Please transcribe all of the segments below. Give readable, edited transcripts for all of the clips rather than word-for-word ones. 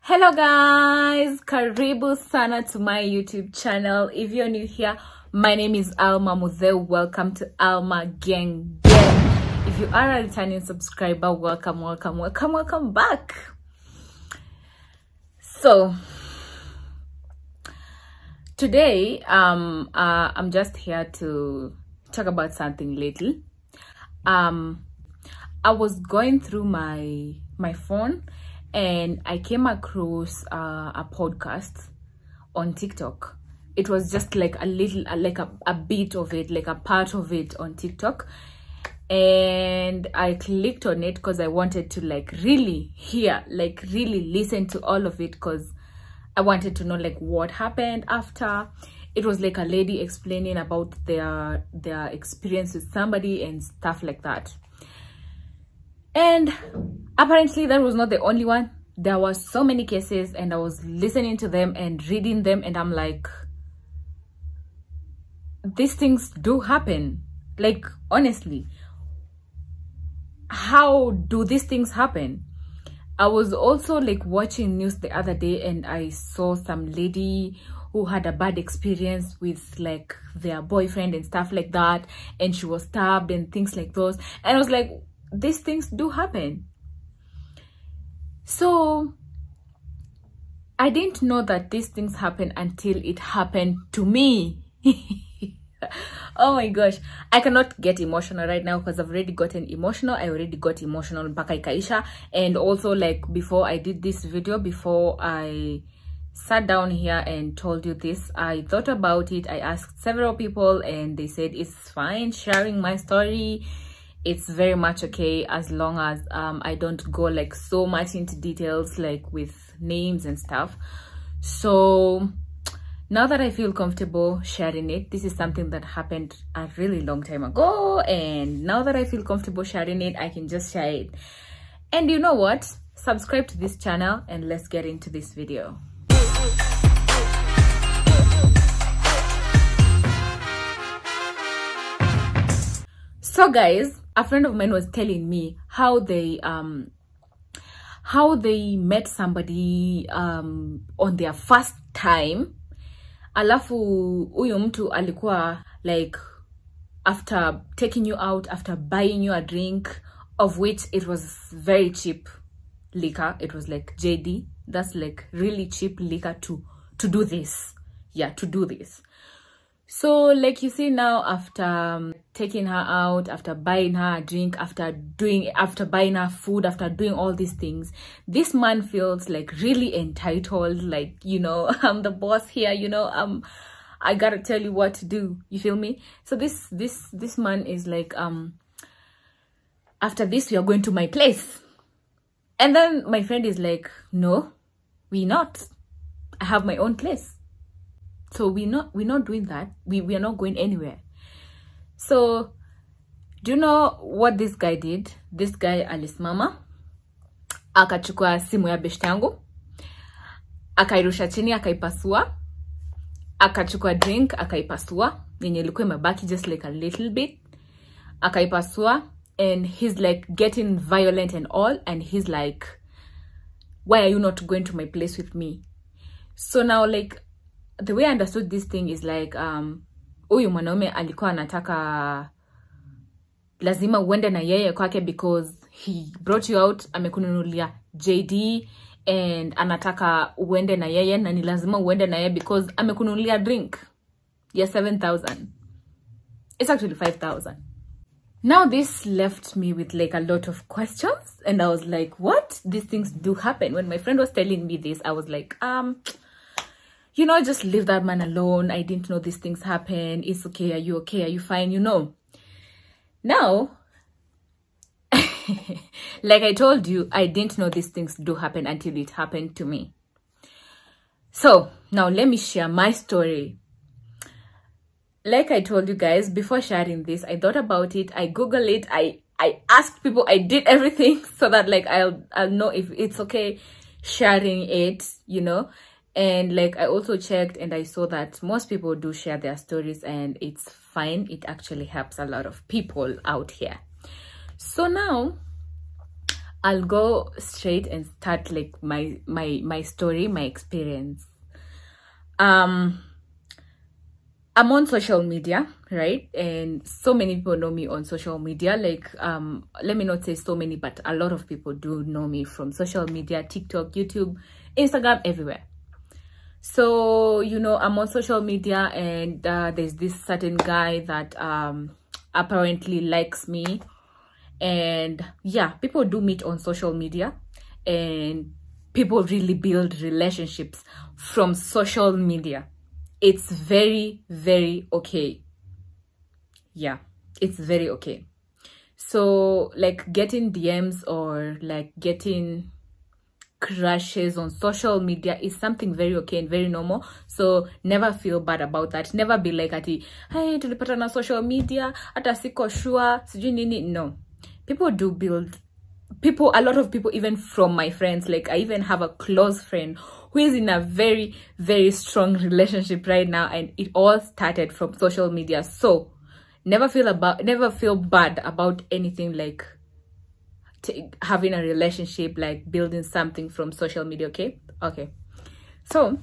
Hello guys, karibu sana to my YouTube channel. If you're new here, my name is Alma Mudhe. Welcome to Alma Gang Gang. If you are a returning subscriber, welcome back. So today I'm just here to talk about something little. I was going through my phone and I came across a podcast on TikTok. It was just like a little, like a bit of it, like a part of it on TikTok. And I clicked on it because I wanted to like really hear, like really listen to all of it, because I wanted to know like what happened after. It was like a lady explaining about their experience with somebody and stuff like that. And apparently that was not the only one. There were so many cases, and I was listening to them and reading them, and I'm like, these things do happen. Like, honestly, how do these things happen? I was also like watching news the other day, and I saw some lady who had a bad experience with like their boyfriend and stuff like that, and she was stabbed and things like those. And I was like, these things do happen. So I didn't know that these things happen until it happened to me. Oh my gosh, I cannot get emotional right now because I've already gotten emotional. I already got emotional mpaka ikaisha. And also, like, before I did this video, before I sat down here and told you this, I thought about it. I asked several people and they said it's fine sharing my story. It's very much okay as long as I don't go like so much into details, like with names and stuff. So now that I feel comfortable sharing it, this is something that happened a really long time ago, and now that I feel comfortable sharing it, I can just share it. And you know what? Subscribe to this channel and let's get into this video. So guys, a friend of mine was telling me how they met somebody on their first time. Alafu huyu mtu alikuwa like, after taking you out, after buying you a drink, of which it was very cheap liquor. It was like JD. That's like really cheap liquor to do this. Yeah, to do this. So like you see now, after taking her out, after buying her a drink, after buying her food, after doing all these things, this man feels like really entitled, like, you know, I'm the boss here, you know, I gotta tell you what to do, you feel me? So this man is like, after this we are going to my place. And then my friend is like, no, we're not. I have my own place. So we're not doing that. We are not going anywhere. So do you know what this guy did? This guy alisimama, akachukua simu ya beshte yangu, akairusha chini, akaipasua, akachukua drink, akaipasua, yenye ilikuwa imebaki just like a little bit, akaipasua, and he's like getting violent and all, and he's like, why are you not going to my place with me? So now, like, the way I understood this thing is like, huyu mwanaume alikuwa anataka lazima uende na yeye kwake because he brought you out, amekununulia JD, and anataka uende na yeye, na ni lazima uende na yeye because amekununulia drink. Yeah, 7,000. It's actually 5,000. Now this left me with like a lot of questions, and I was like, what? These things do happen. When my friend was telling me this, I was like, you know, just leave that man alone. I didn't know these things happen. It's okay. Are you okay? Are you fine? You know. Now, like I told you, I didn't know these things do happen until it happened to me. So now let me share my story. Like I told you guys, before sharing this, I thought about it. I Googled it. I asked people. I did everything so that like I'll know if it's okay sharing it, you know. And like I also checked and I saw that most people do share their stories, and it's fine. It actually helps a lot of people out here. So now I'll go straight and start like my story, my experience. I'm on social media, right? And so many people know me on social media. Like, let me not say so many, but a lot of people do know me from social media, TikTok, YouTube, Instagram, everywhere. So, you know, I'm on social media, and there's this certain guy that apparently likes me. And yeah, people do meet on social media, and people really build relationships from social media. It's very, very okay. Yeah, it's very okay. So like getting DMs or like getting crushes on social media is something very okay and very normal. So never feel bad about that. Never be like ati, hey, tulipata na social media, ata siko sure, sijui nini. No, people do build, people, a lot of people, even from my friends, like I even have a close friend who is in a very, very strong relationship right now, and it all started from social media. So never feel bad about anything, like having a relationship, like building something from social media. Okay, so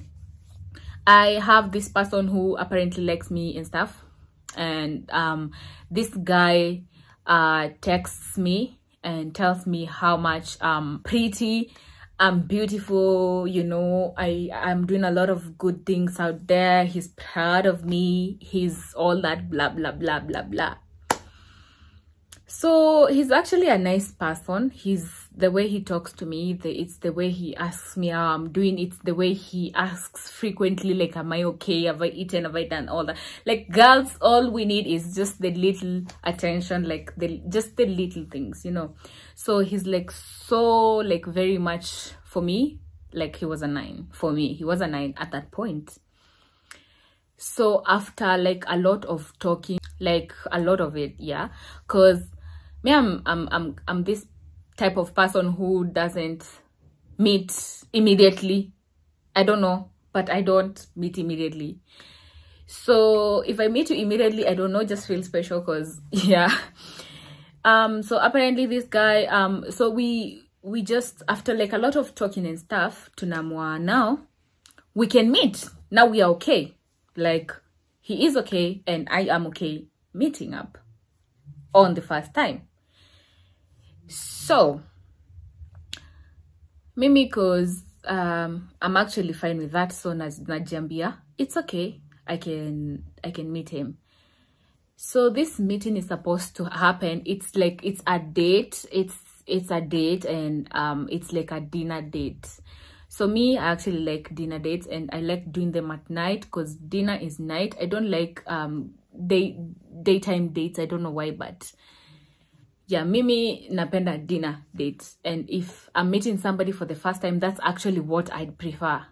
I have this person who apparently likes me and stuff, and this guy texts me and tells me how much I'm pretty, I'm beautiful, you know, I'm doing a lot of good things out there. He's proud of me, he's all that blah blah blah blah blah. So he's actually a nice person. He's, the way he talks to me, it's the way he asks me how I'm doing, it's the way he asks frequently, like, am I okay, have I eaten, have I done all that. Like, girls, all we need is just the little attention, like just the little things, you know. So he's like, so like very much for me, like he was a 9 for me. He was a 9 at that point. So after like a lot of talking, like a lot of it, yeah, because me, I'm this type of person who doesn't meet immediately. I don't know, but I don't meet immediately. So if I meet you immediately, I don't know, just feel special, because yeah. So apparently this guy, so we just, after like a lot of talking and stuff, tunamwa, now we can meet. Now we are okay. Like, he is okay and I am okay meeting up on the first time. So mimi, because I'm actually fine with that, so najambia it's okay, I can meet him. So this meeting is supposed to happen. It's like, it's a date, it's a date, and it's like a dinner date. So me, I actually like dinner dates, and I like doing them at night, because dinner is night. I don't like daytime dates. I don't know why, but yeah, mimi napenda dinner dates. And if I'm meeting somebody for the first time, that's actually what I'd prefer,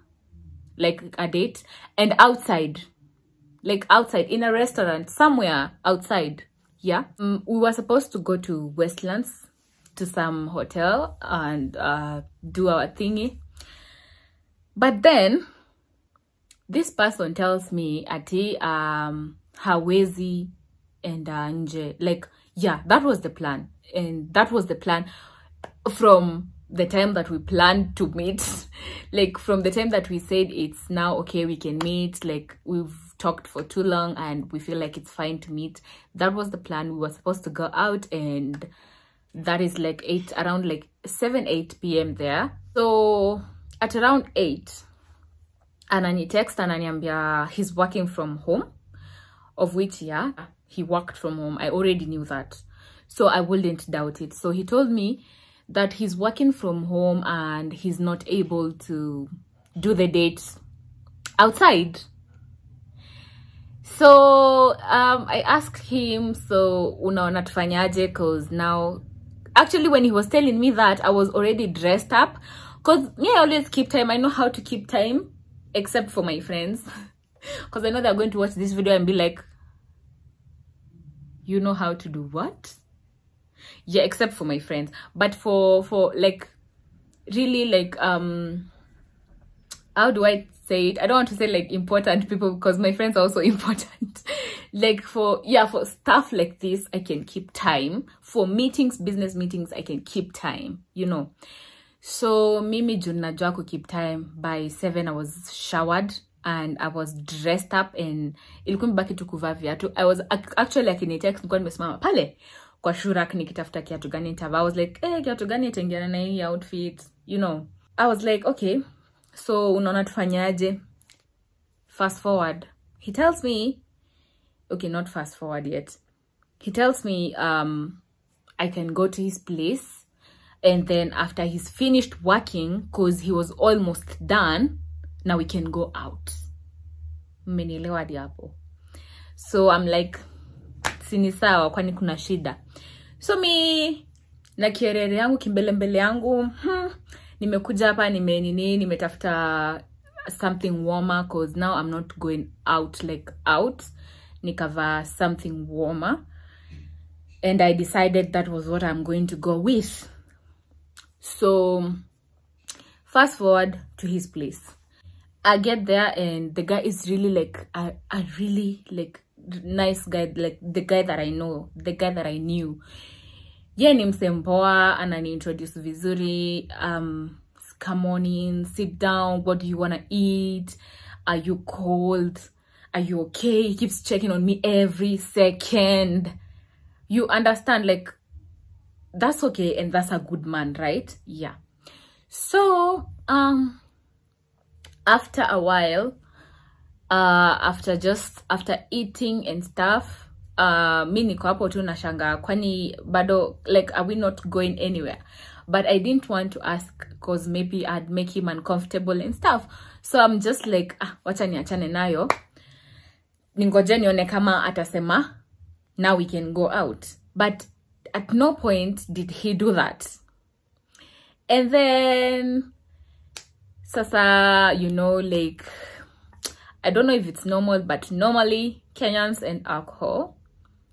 like a date, and outside, like outside in a restaurant somewhere outside. Yeah, we were supposed to go to Westlands, to some hotel, and do our thingy. But then this person tells me ati hawezi and nje. Like, yeah, that was the plan, and that was the plan from the time that we planned to meet. Like, from the time that we said it's now okay, we can meet, like we've talked for too long and we feel like it's fine to meet. That was the plan. We were supposed to go out, and that is like around like 7-8 p.m. there. So at around 8, anani text ananiambia he's working from home, of which, yeah, he worked from home. I already knew that, so I wouldn't doubt it. So he told me that he's working from home and he's not able to do the dates outside. So I asked him, so unaona tufanyaje, because now, actually when he was telling me that, I was already dressed up, because me, I always keep time. I know how to keep time, except for my friends, because I know they're going to watch this video and be like, you know how to do what? Yeah, except for my friends. But for like really, like how do I say it. I don't want to say like important people because my friends are also important. Like for stuff like this, I can keep time. For meetings, business meetings, I can keep time, you know. So mimi junajua ku keep time. By 7 I was showered and I was dressed up and ilikuwa mbaki tu kuvaa viatu. I was actually akinitext nilikuwa nimesimama pale kwa Shurak nikitafuta kiatu gani nitavaa. I was like, kiatu gani itaingiana na hii outfit, you know. I was like, okay, so unaona tufanyaje? Fast forward. He tells me, okay, not fast forward yet. He tells me I can go to his place, and then after he's finished working, because he was almost done, now we can go out. Mmenielewa diapo. So I'm like, sini sawa kwani kuna shida. So mi na kierere yangu kimbele yangu, nimekuja hapa nimetafuta something warmer because now I'm not going out like out. Nikava something warmer, and I decided that was what I'm going to go with. So fast forward to his place. I get there and the guy is really like a really like nice guy, like the guy that I know, the guy that I knew. Yeah, ni msempoa, anani introduce vizuri. Come on in, sit down. What do you want to eat? Are you cold? Are you okay? He keeps checking on me every second. You understand, like, that's okay, and that's a good man, right? Yeah. So after a while, after eating and stuff, mi niko hapo tu nashanga kwani bado, like, are we not going anywhere? But I didn't want to ask because maybe I'd make him uncomfortable and stuff. So I'm just like, wacha niachane nayo. Ningoje nione kama atasema, now we can go out. But at no point did he do that. And then, sasa, you know, like, I don't know if it's normal, but normally Kenyans and alcohol.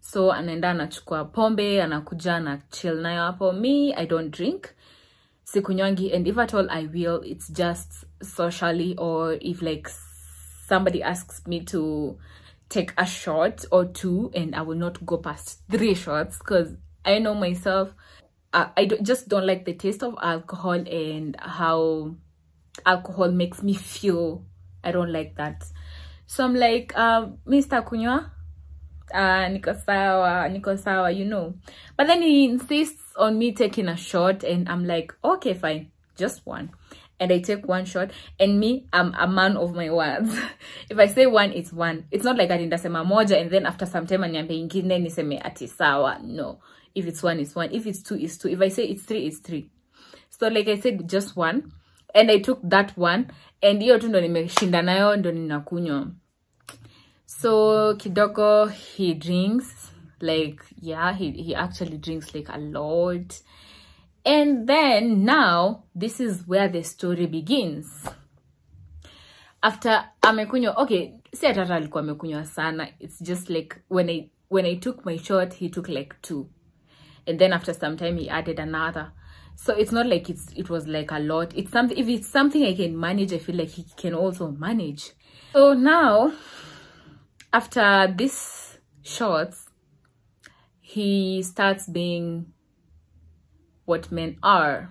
So anaenda anachukua pombe, anakuja na chill nayo hapo. Me, I don't drink. Sikunywangi, and if at all I will, it's just socially, or if like somebody asks me to take a shot or two, and I will not go past 3 shots because I know myself. Just don't like the taste of alcohol and how alcohol makes me feel. I don't like that. So I'm like, Mr. Kunywa, niko sawa, you know. But then he insists on me taking a shot, and I'm like, okay, fine, just one. And I take 1 shot, and me, I'm a man of my words. If I say 1, it's 1. It's not like I didn't say moja, and then after some time anyambe ingine niseme ati sawa. No. If it's 1, it's 1. If it's 2, it's 2. If I say it's 3, it's 3. So like I said, just 1. And I took that 1, and hiyo tu ndo nimeshinda nayo ndo ninakunywa. So kidogo he drinks, like, yeah, he actually drinks like a lot. And then now this is where the story begins. After amekunywa, okay, si atata alikuwa amekunywa sana. It's just like when I took my shot, he took like 2. And then after some time he added another. So it's not like it was like a lot. It's something, if it's something I can manage, I feel like he can also manage. So now, after these shots, he starts being what men are.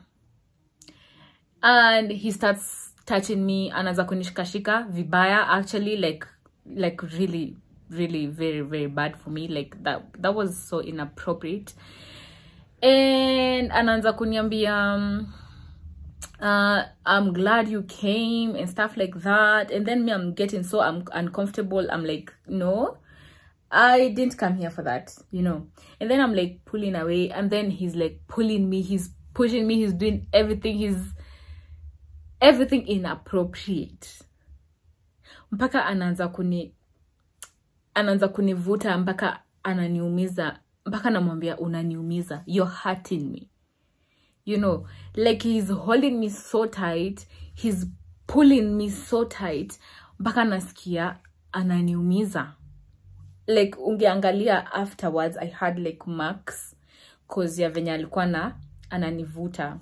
And he starts touching me, anaanza kunishikashika vibaya, actually, like really, really very, very bad for me. Like that was so inappropriate. And anaanza kuniambia, I'm glad you came and stuff like that. And then me, I'm getting so uncomfortable. I'm like, no, I didn't come here for that, you know. And then I'm like pulling away, and then he's like pulling me, he's pushing me, he's doing everything, everything inappropriate. Mpaka anaanza kunivuta, mpaka ananiumiza, mpaka namwambia unaniumiza, you're hurting me. You know, like he's holding me so tight, he's pulling me so tight, mpaka nasikia ananiumiza. Like ungeangalia afterwards, I had like marks cause ya venye alikuwa na ananivuta.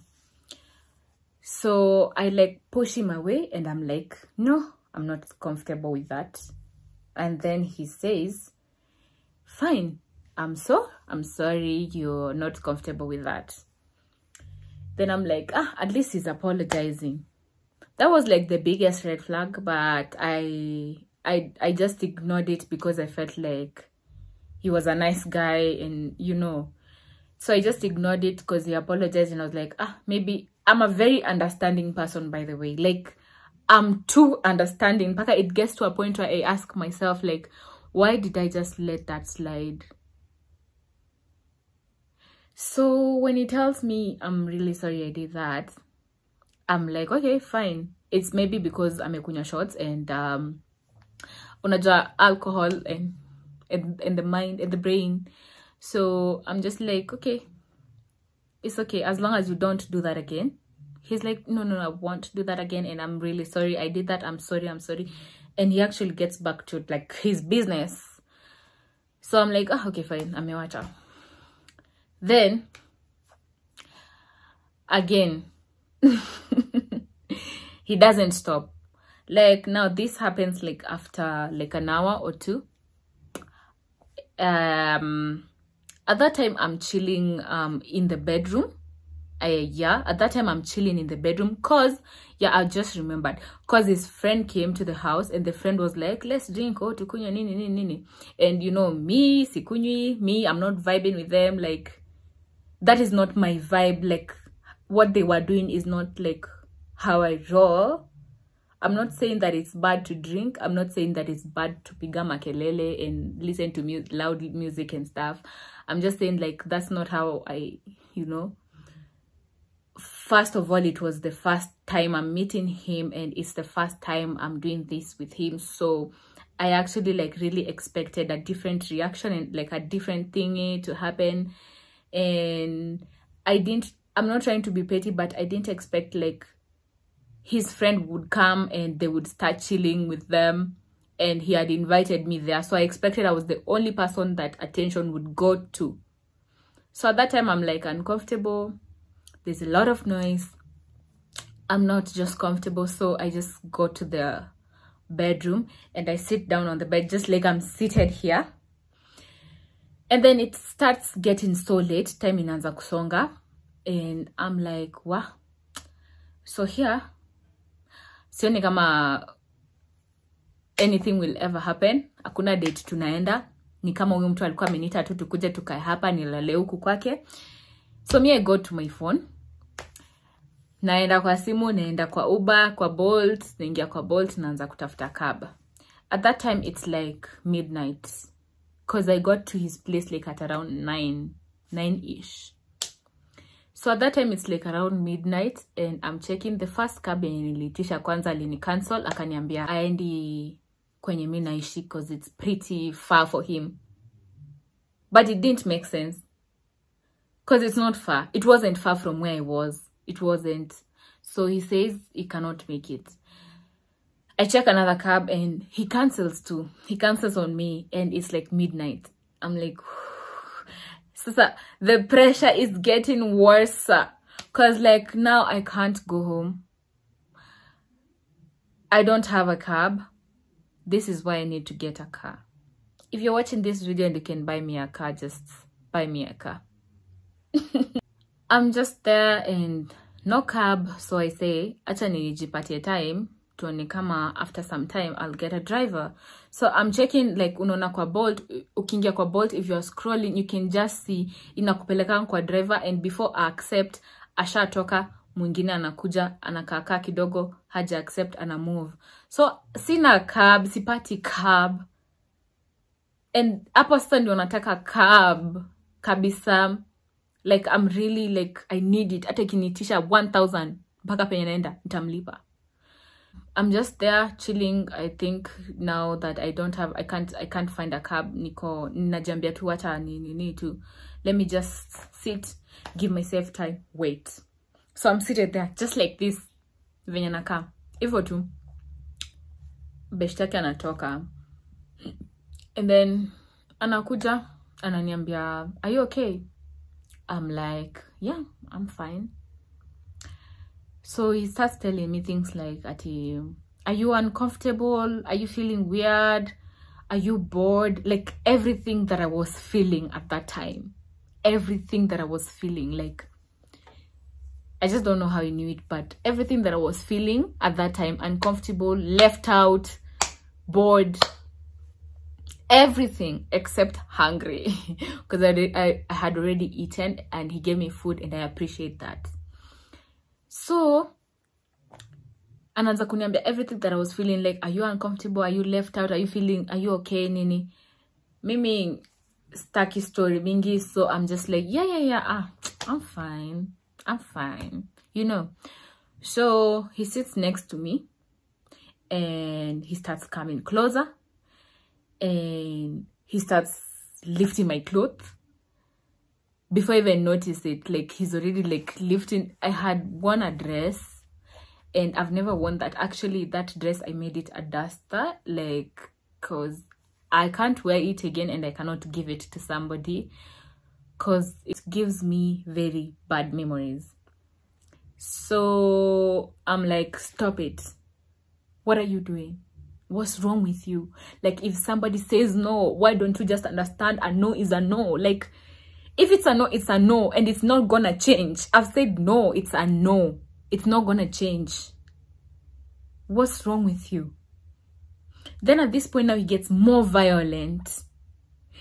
So I like push him away, and I'm like, no, I'm not comfortable with that. And then he says, fine, I'm sorry you're not comfortable with that. Then I'm like, at least he's apologizing. That was like the biggest red flag, but I just ignored it because I felt like he was a nice guy, and you know, so I just ignored it because he apologized, and I was like, maybe I'm a very understanding person, by the way. Like, I'm too understanding. Paka, it gets to a point where I ask myself, like, why did I just let that slide? So when he tells me, I'm really sorry I did that, I'm like, okay, fine. It's maybe because amekunya shots and unajua alcohol and the mind and the brain. So I'm just like, okay, it's okay as long as you don't do that again. He's like, no, I won't do that again, and I'm really sorry I did that. I'm sorry. And he actually gets back to like his business. So I'm like, okay, fine, amewacha. Then again he doesn't stop. Like, now this happens like after like an hour or two. At that time I'm chilling in the bedroom. At that time I'm chilling in the bedroom because I just remembered, because his friend came to the house and the friend was like, let's drink, tukunywa nini. And you know, me sikunywi, I'm not vibing with them. Like, that is not my vibe. Like, what they were doing is not like how I roll. I'm not saying that it's bad to drink. I'm not saying that it's bad to piga makelele and listen to loud music and stuff. I'm just saying, like, that's not how I, you know. First of all, it was the first time I'm meeting him, and it's the first time I'm doing this with him. So I actually like really expected a different reaction and like a different thingy to happen. And I'm not trying to be petty, but I didn't expect like his friend would come and they would start chilling with them, and he had invited me there. So I expected I was the only person that attention would go to. So at that time I'm like uncomfortable. There's a lot of noise. I'm not just comfortable. So I just go to the bedroom and I sit down on the bed, just like I'm seated here. And then it starts getting so late, time inaanza kusonga, and I'm like, wow. So here, sioni kama anything will ever happen. Hakuna date tunaenda. Ni kama huyu mtu alikuwa ameniita tu tukuje tukae hapa nilale huku kwake. So me, I go to my phone. Naenda kwa simu, naenda kwa Uber, kwa Bolt, naingia kwa Bolt, naanza kutafuta cab. At that time it's like midnight, because I got to his place like at around 9-ish. So at that time it's like around midnight, and I'm checking the first cab yenye niliitisha kwanza alini cancel, akaniambia aendi kwenye mimi naishi because it's pretty far for him. But it didn't make sense, because it's not far. It wasn't far from where I was. It wasn't. So he says he cannot make it. I check another cab and he cancels too. He cancels on me, and it's like midnight. I'm like, Sasa, the pressure is getting worse, because like now I can't go home. I don't have a cab. This is why I need to get a car. If you're watching this video and you can buy me a car, just buy me a car. I'm just there and no cab, so I say, acha nijipatie time, tuone kama after some time I'll get a driver. So I'm checking, like, unaona kwa Bolt, ukiingia kwa Bolt, if you're scrolling, you can just see inakupeleka kwa driver, and before I accept, ashatoka, mwingine anakuja, anakaka kidogo, haja accept, ana move. So sina cab, sipati cab. And hapo sasa ndio nataka cab kabisa. Like, I'm really like, I need it. Ata kinitisha 1,000 mpaka penye naenda nitamlipa. I'm just there chilling. I think now that I can't find a cab, niko najambia tu acha ni tu, let me just sit, give myself time, wait. So I'm seated there just like this, venye nakaa hivyo tu. Beshtaki anatoka, and then anakuja ananiambia, are you okay? I'm like, yeah, I'm fine. So he starts telling me things like, ati Are you uncomfortable? Are you feeling weird? Are you bored? Like everything that I was feeling at that time, everything that I was feeling, like I just don't know how he knew it, but everything that I was feeling at that time, uncomfortable, left out, bored, everything except hungry, because I had already eaten and he gave me food and I appreciate that. So anaanza kuniambia everything that I was feeling, like, are you uncomfortable? Are you left out? Are you okay? Nini? Mimi staki story mingi, so I'm just like, yeah, I'm fine, you know. So he sits next to me and he starts coming closer and he starts lifting my clothes. Before I even notice it, like, he's already like lifting. I had worn a dress and I've never worn that. Actually, that dress, I made it a duster, like, because I can't wear it again and I cannot give it to somebody because it gives me very bad memories. So I'm like, stop it. What are you doing? What's wrong with you? Like, if somebody says no, why don't you just understand a no is a no? Like, if it's a no, it's a no and it's not gonna change. I've said no, it's a no. It's not gonna change. What's wrong with you? Then at this point now he gets more violent.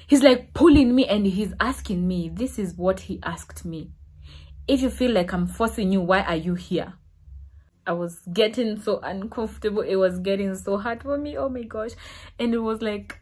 He's like pulling me and he's asking me. This is what he asked me. If you feel like I'm forcing you, why are you here? I was getting so uncomfortable. It was getting so hard for me. Oh my gosh. And it was like,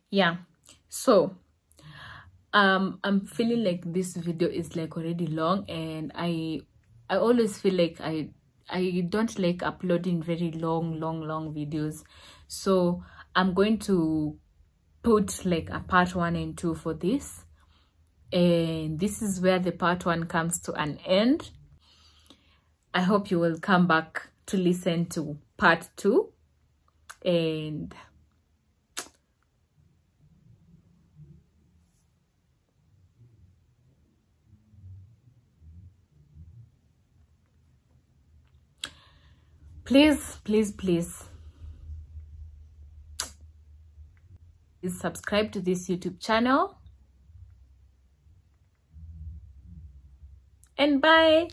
yeah. So I'm feeling like this video is like already long, and I always feel like I don't like uploading very long videos. So I'm going to put like a part 1 and 2 for this, and this is where the part 1 comes to an end. I hope you will come back to listen to part 2, and please subscribe to this YouTube channel, and bye.